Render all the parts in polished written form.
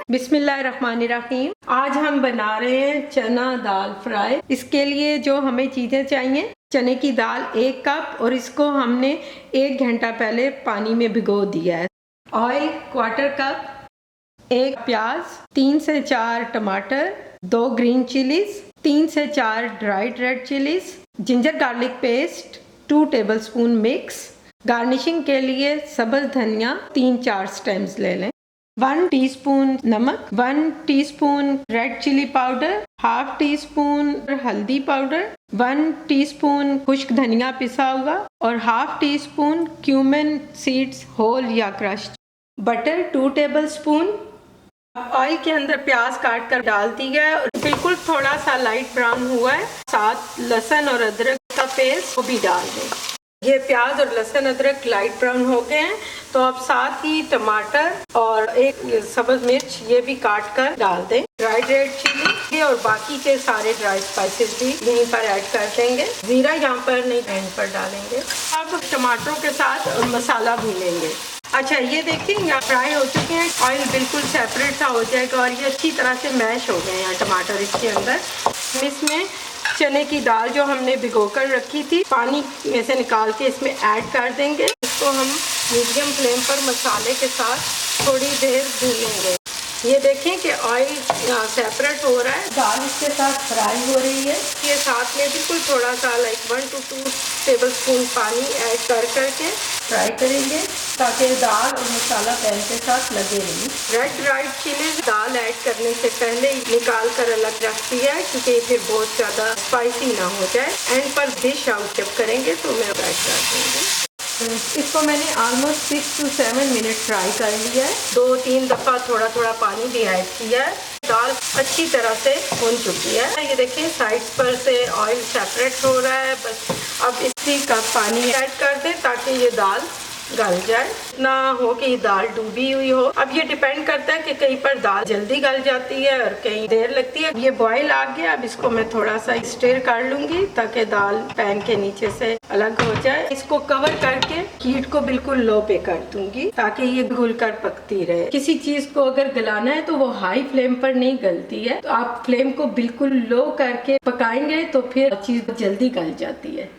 बिस्मिल्लाहिर्रहमानिर्रहीम। आज हम बना रहे हैं चना दाल फ्राई। इसके लिए जो हमें चीज़ें चाहिए, चने की दाल 1 कप और इसको हमने 1 घंटा पहले पानी में भिगो दिया है। ऑयल 1/4 कप, 1 प्याज, 3 से 4 टमाटर, 2 ग्रीन चिलीज, 3 से 4 dried red chillies, ginger garlic paste 2 tablespoon mix. Garnishing के लिए सब्ज धनिया 3-4 स्टेम्स ले लें। 1 टीस्पून नमक, 1 teaspoon red chilli powder, half teaspoon हल्दी पाउडर, 1 टीस्पून खुश्क धनिया पिसा हुआ और half teaspoon cumin seeds whole या क्रश। Butter 2 tablespoon. ऑयल के अंदर प्याज काट कर डाल दिया है और बिल्कुल थोड़ा सा लाइट ब्राउन हुआ है। साथ लहसुन और अदरक का पेस्ट वो भी डाल दें। ये प्याज और लहसुन अदरक लाइट ब्राउन हो गए हैं, तो अब साथ ही टमाटर और 1 सब्ज मिर्च ये भी काट कर डाल दें। ड्राई रेड चिली और बाकी के सारे ड्राई स्पाइसेस भी यहीं पर ऐड कर देंगे। जीरा यहाँ पर नहीं, एंड पर डालेंगे। अब टमाटरों के साथ मसाला भूनेंगे। अच्छा, ये देखिए यहाँ फ्राई हो चुके हैं। ऑयल बिल्कुल सेपरेट सा हो जाएगा और ये अच्छी तरह से मैश हो गए हैं टमाटर इसके अंदर। इसमें चने की दाल जो हमने भिगोकर रखी थी, पानी में से निकाल के इसमें ऐड कर देंगे। इसको हम मीडियम फ्लेम पर मसाले के साथ थोड़ी देर भूनेंगे। ये देखें कि ऑयल सेपरेट हो रहा है, दाल इसके साथ फ्राई हो रही है। ये साथ में बिल्कुल थोड़ा सा 1 to 2 टेबलस्पून पानी ऐड करके फ्राई करेंगे ताकि दाल और मसाला पैन के साथ लगे नहीं। रेड ड्राइड चिली दाल ऐड करने से पहले निकाल कर अलग रखती है क्योंकि फिर बहुत ज़्यादा स्पाइसी ना हो जाए। एंड पर डिश आउट जब करेंगे तो मैं ऐड कर दूँगी। इसको मैंने ऑलमोस्ट 6 to 7 मिनट फ्राई कर लिया है। 2-3 दफ़ा थोड़ा थोड़ा पानी भी ऐड किया है। दाल अच्छी तरह से भुन चुकी है। ये देखिए साइड्स पर से ऑयल सेपरेट हो रहा है। बस अब इसी का पानी ऐड कर दें ताकि ये दाल गल जाए, ना हो कि दाल डूबी हुई हो। अब ये डिपेंड करता है कि कहीं पर दाल जल्दी गल जाती है और कहीं देर लगती है। ये बॉईल आ गया, अब इसको मैं थोड़ा सा स्टिर कर लूंगी ताकि दाल पैन के नीचे से अलग हो जाए। इसको कवर करके हीट को बिल्कुल लो पे कर दूंगी ताकि ये घुल कर पकती रहे। किसी चीज को अगर गलाना है तो वो हाई फ्लेम पर नहीं गलती है, तो आप फ्लेम को बिल्कुल लो करके पकाएंगे तो फिर चीज जल्दी गल जाती है।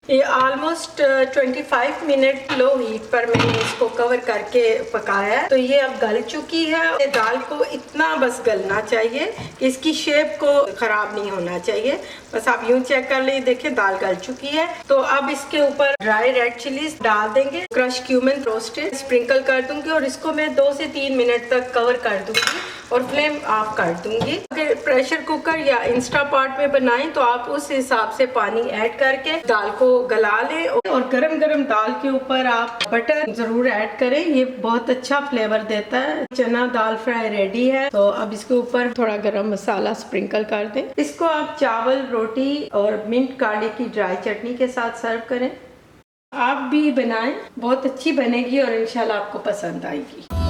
ये ऑलमोस्ट 25 मिनट लो हीट पर मैंने इसको कवर करके पकाया है, तो ये अब गल चुकी है। ये दाल को इतना बस गलना चाहिए कि इसकी शेप को खराब नहीं होना चाहिए। बस आप यूं चेक कर लें, देखें दाल गल चुकी है। तो अब इसके ऊपर ड्राई रेड चिलीज डाल देंगे, क्रश क्यूमिन रोस्टेड स्प्रिंकल कर दूंगी और इसको मैं 2 से 3 मिनट तक कवर कर दूंगी और फ्लेम ऑफ कर दूंगी। अगर प्रेशर कुकर या इंस्टा पॉट में बनाएं तो आप उस हिसाब से पानी ऐड करके दाल को गला लें और गरम गरम दाल के ऊपर आप बटर जरूर ऐड करें। ये बहुत अच्छा फ्लेवर देता है। चना दाल फ्राई रेडी है, तो अब इसके ऊपर थोड़ा गरम मसाला स्प्रिंकल कर दें। इसको आप चावल, रोटी और मिंट गार्लिक की ड्राई चटनी के साथ सर्व करें। आप भी बनाएं, बहुत अच्छी बनेगी और इंशाल्लाह आपको पसंद आएगी।